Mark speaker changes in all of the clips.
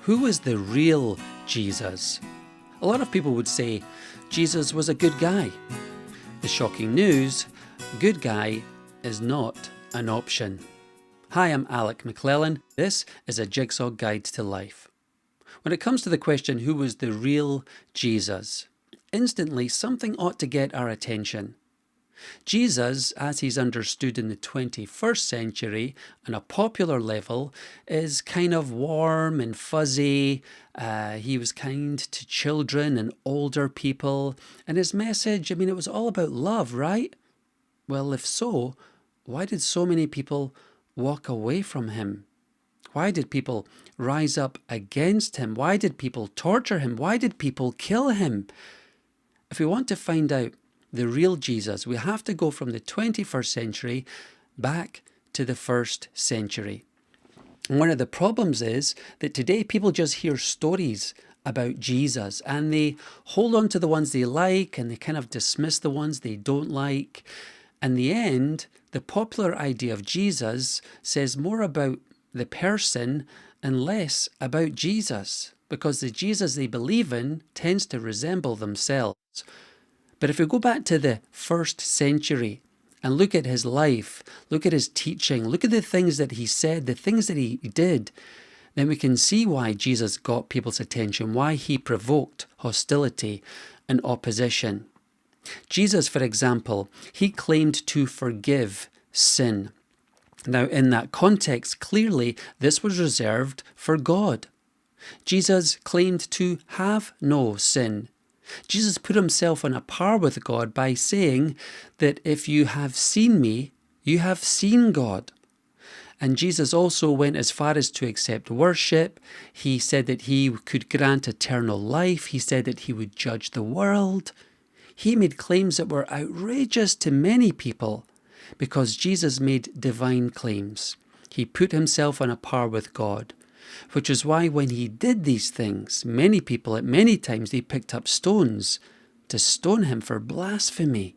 Speaker 1: Who is the real Jesus? A lot of people would say Jesus was a good guy. The shocking news, good guy is not an option. Hi, I'm Alec McClellan. This is a Jigsaw Guide to Life. When it comes to the question, who was the real Jesus? Instantly, something ought to get our attention. Jesus, as he's understood in the 21st century on a popular level, is kind of warm and fuzzy. He was kind to children and older people. And his message, it was all about love, right? Well, if so, why did so many people walk away from him? Why did people rise up against him? Why did people torture him? Why did people kill him? If we want to find out the real Jesus, we have to go from the 21st century back to the 1st century. And one of the problems is that today people just hear stories about Jesus and they hold on to the ones they like and they kind of dismiss the ones they don't like. In the end, the popular idea of Jesus says more about the person and less about Jesus, because the Jesus they believe in tends to resemble themselves. But if we go back to the 1st century and look at his life, look at his teaching, look at the things that he said, the things that he did, then we can see why Jesus got people's attention, why he provoked hostility and opposition. Jesus, for example, he claimed to forgive sin. Now, in that context, clearly this was reserved for God. Jesus claimed to have no sin. Jesus put himself on a par with God by saying that if you have seen me, you have seen God. And Jesus also went as far as to accept worship. He said that he could grant eternal life. He said that he would judge the world. He made claims that were outrageous to many people because Jesus made divine claims. He put himself on a par with God. Which is why when he did these things, many people at many times they picked up stones to stone him for blasphemy.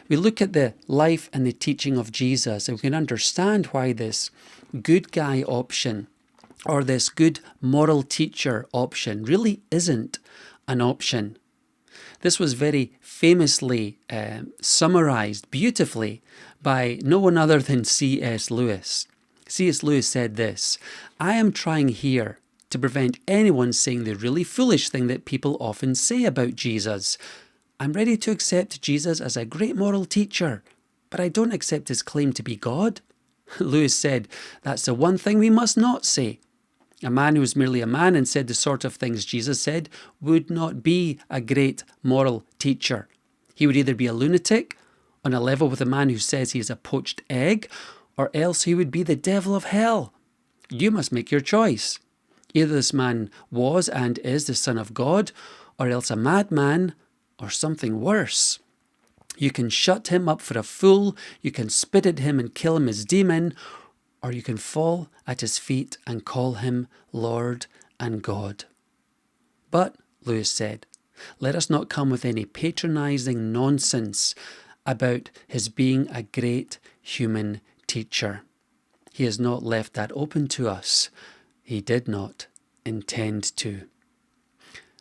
Speaker 1: We look at the life and the teaching of Jesus and we can understand why this good guy option or this good moral teacher option really isn't an option. This was very famously summarized beautifully by no one other than C.S. Lewis. C.S. Lewis said this, "I am trying here to prevent anyone saying the really foolish thing that people often say about Jesus. I'm ready to accept Jesus as a great moral teacher, but I don't accept his claim to be God." Lewis said, "That's the one thing we must not say. A man who was merely a man and said the sort of things Jesus said would not be a great moral teacher. He would either be a lunatic on a level with a man who says he is a poached egg, or else he would be the devil of hell. You must make your choice. Either this man was and is the Son of God, or else a madman, or something worse. You can shut him up for a fool, you can spit at him and kill him as demon, or you can fall at his feet and call him Lord and God." But, Lewis said, let us not come with any patronizing nonsense about his being a great human teacher. He has not left that open to us. He did not intend to.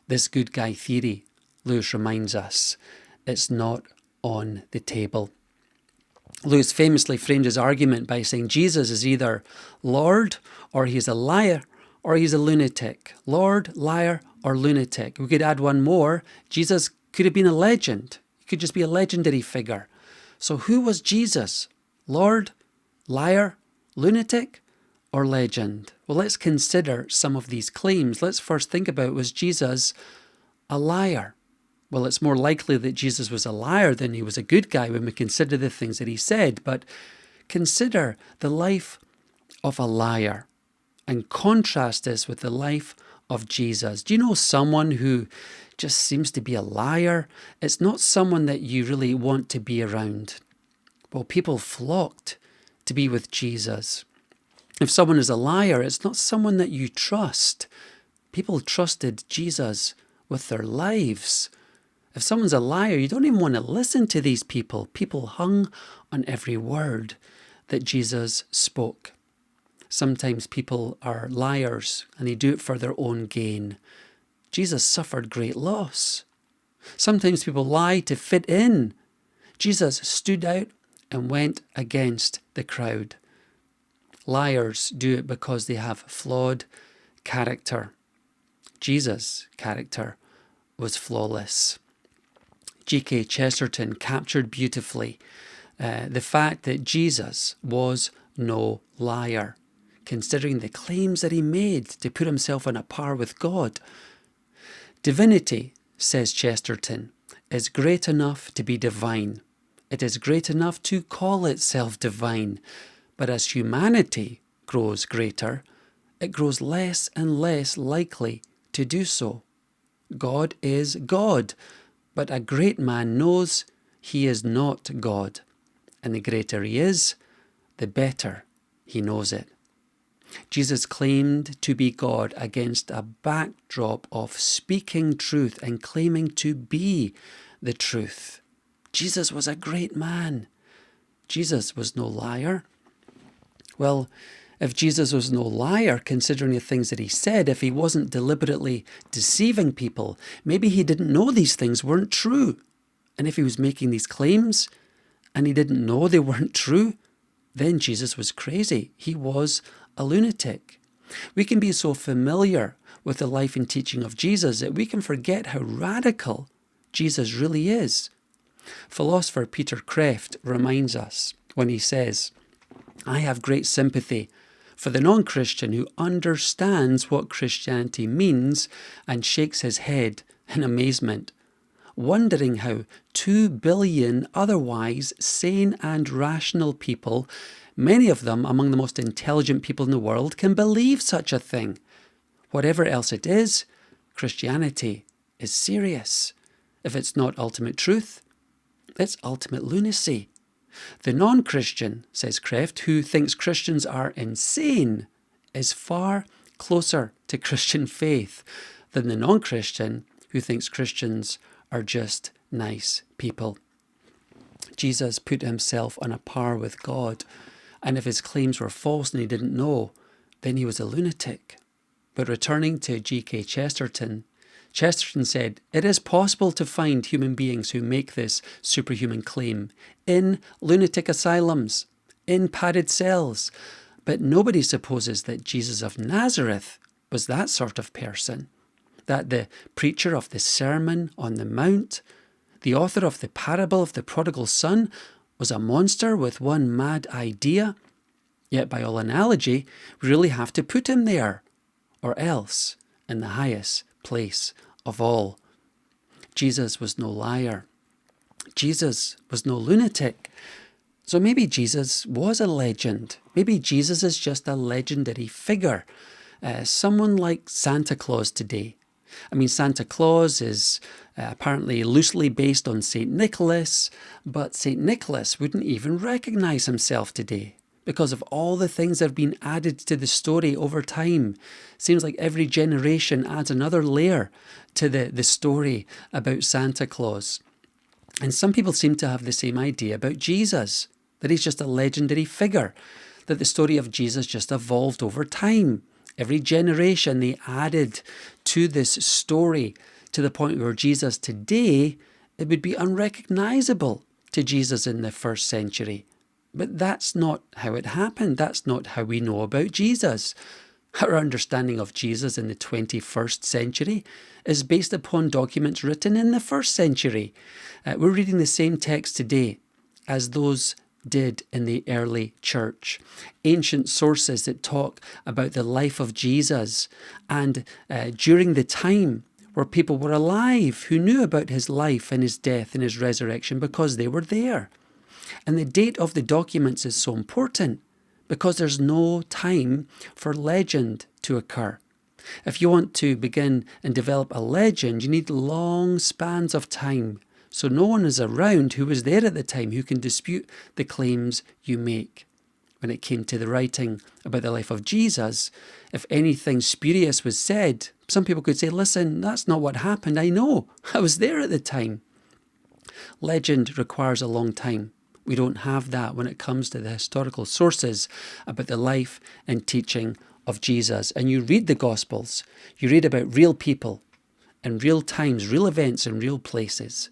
Speaker 1: This good guy theory, Lewis reminds us, it's not on the table. Lewis famously framed his argument by saying Jesus is either Lord, or he's a liar, or he's a lunatic. Lord, liar, or lunatic. We could add one more. Jesus could have been a legend. He could just be a legendary figure. So who was Jesus? Lord, liar, lunatic, or legend? Well, let's consider some of these claims. Let's first think about, was Jesus a liar? Well, it's more likely that Jesus was a liar than he was a good guy when we consider the things that he said. But consider the life of a liar and contrast this with the life of Jesus. Do you know someone who just seems to be a liar? It's not someone that you really want to be around. Well, people flocked to be with Jesus. If someone is a liar, it's not someone that you trust. People trusted Jesus with their lives. If someone's a liar, you don't even want to listen to these people. People hung on every word that Jesus spoke. Sometimes people are liars and they do it for their own gain. Jesus suffered great loss. Sometimes people lie to fit in. Jesus stood out and went against the crowd. Liars do it because they have flawed character. Jesus' character was flawless. G.K. Chesterton captured beautifully the fact that Jesus was no liar, considering the claims that he made to put himself on a par with God. Divinity, says Chesterton, is great enough to be divine. It is great enough to call itself divine. But as humanity grows greater, it grows less and less likely to do so. God is God, but a great man knows he is not God. And the greater he is, the better he knows it. Jesus claimed to be God against a backdrop of speaking truth and claiming to be the truth. Jesus was a great man. Jesus was no liar. Well, if Jesus was no liar, considering the things that he said, if he wasn't deliberately deceiving people, maybe he didn't know these things weren't true. And if he was making these claims and he didn't know they weren't true, then Jesus was crazy. He was a lunatic. We can be so familiar with the life and teaching of Jesus that we can forget how radical Jesus really is. Philosopher Peter Kreeft reminds us when he says, "I have great sympathy for the non-Christian who understands what Christianity means and shakes his head in amazement, wondering how 2 billion otherwise sane and rational people, many of them among the most intelligent people in the world, can believe such a thing. Whatever else it is, Christianity is serious. If it's not ultimate truth, it's ultimate lunacy. The non-Christian," says Kreeft, "who thinks Christians are insane is far closer to Christian faith than the non-Christian who thinks Christians are just nice people." Jesus put himself on a par with God, and if his claims were false and he didn't know, then he was a lunatic. But returning to G.K. Chesterton, Chesterton said, "It is possible to find human beings who make this superhuman claim in lunatic asylums, in padded cells, but nobody supposes that Jesus of Nazareth was that sort of person, that the preacher of the Sermon on the Mount, the author of the parable of the prodigal son, was a monster with one mad idea. Yet by all analogy, we really have to put him there, or else in the highest place of all." Jesus was no liar. Jesus was no lunatic. So maybe Jesus was a legend. Maybe Jesus is just a legendary figure. Someone like Santa Claus today. I mean, Santa Claus is apparently loosely based on St. Nicholas, but St. Nicholas wouldn't even recognize himself today because of all the things that have been added to the story over time. Seems like every generation adds another layer to the story about Santa Claus. And some people seem to have the same idea about Jesus, that he's just a legendary figure, that the story of Jesus just evolved over time. Every generation they added to this story to the point where Jesus today, it would be unrecognizable to Jesus in the first century. But that's not how it happened. That's not how we know about Jesus. Our understanding of Jesus in the 21st century is based upon documents written in the first century. We're reading the same text today as those did in the early church. Ancient sources that talk about the life of Jesus and during the time where people were alive who knew about his life and his death and his resurrection because they were there. And the date of the documents is so important because there's no time for legend to occur. If you want to begin and develop a legend, you need long spans of time. So no one is around who was there at the time who can dispute the claims you make. When it came to the writing about the life of Jesus, if anything spurious was said, some people could say, listen, that's not what happened. I know, I was there at the time. Legend requires a long time. We don't have that when it comes to the historical sources about the life and teaching of Jesus. And you read the Gospels, you read about real people in real times, real events in real places.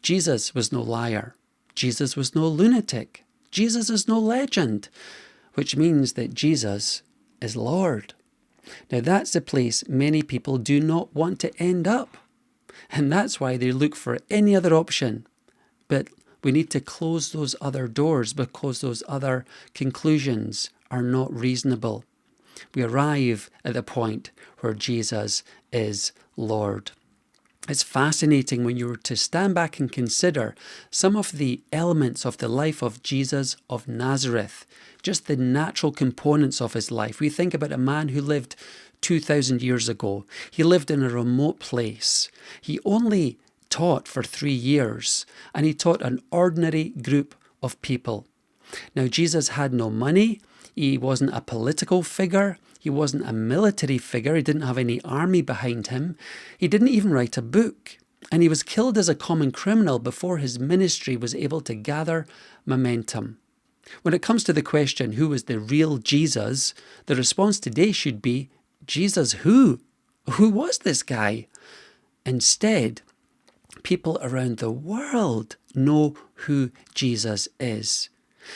Speaker 1: Jesus was no liar. Jesus was no lunatic. Jesus is no legend, which means that Jesus is Lord. Now that's the place many people do not want to end up. And that's why they look for any other option. But we need to close those other doors because those other conclusions are not reasonable. We arrive at the point where Jesus is Lord. It's fascinating when you were to stand back and consider some of the elements of the life of Jesus of Nazareth, just the natural components of his life. We think about a man who lived 2,000 years ago. He lived in a remote place. He only taught for 3 years, and he taught an ordinary group of people. Now, Jesus had no money. He wasn't a political figure. He wasn't a military figure. He didn't have any army behind him. He didn't even write a book. And he was killed as a common criminal before his ministry was able to gather momentum. When it comes to the question, who was the real Jesus, the response today should be, Jesus who? Who was this guy? Instead, people around the world know who Jesus is,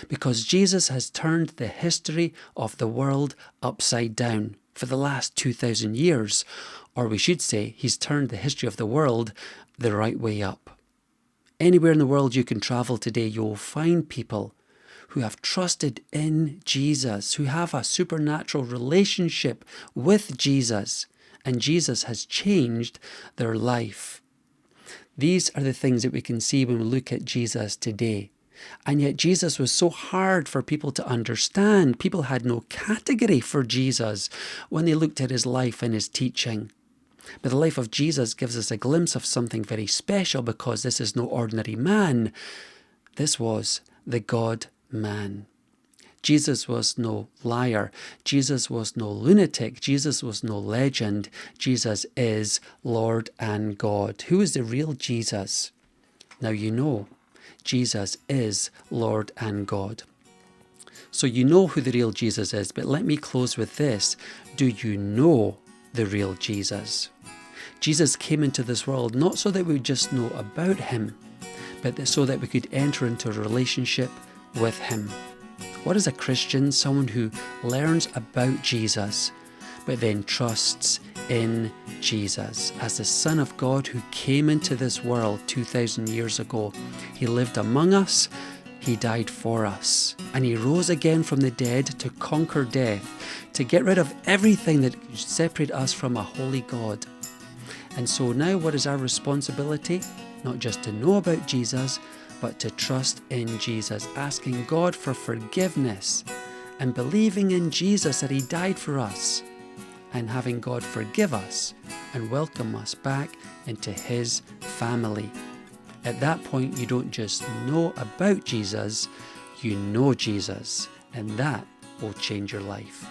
Speaker 1: because Jesus has turned the history of the world upside down for the last 2,000 years. Or we should say, he's turned the history of the world the right way up. Anywhere in the world you can travel today, you'll find people who have trusted in Jesus, who have a supernatural relationship with Jesus, and Jesus has changed their life. These are the things that we can see when we look at Jesus today. And yet Jesus was so hard for people to understand. People had no category for Jesus when they looked at his life and his teaching. But the life of Jesus gives us a glimpse of something very special, because this is no ordinary man. This was the God-man. Jesus was no liar. Jesus was no lunatic. Jesus was no legend. Jesus is Lord and God. Who is the real Jesus? Now you know. Jesus is Lord and God. So you know who the real Jesus is, but let me close with this. Do you know the real Jesus? Jesus came into this world not so that we would just know about him, but so that we could enter into a relationship with him. What is a Christian? Someone who learns about Jesus, but then trusts in Jesus as the Son of God who came into this world 2,000 years ago. He lived among us, he died for us, and he rose again from the dead to conquer death, to get rid of everything that separated us from a holy God. And so now what is our responsibility? Not just to know about Jesus, but to trust in Jesus, asking God for forgiveness and believing in Jesus that he died for us, and having God forgive us and welcome us back into his family. At that point, you don't just know about Jesus, you know Jesus, and that will change your life.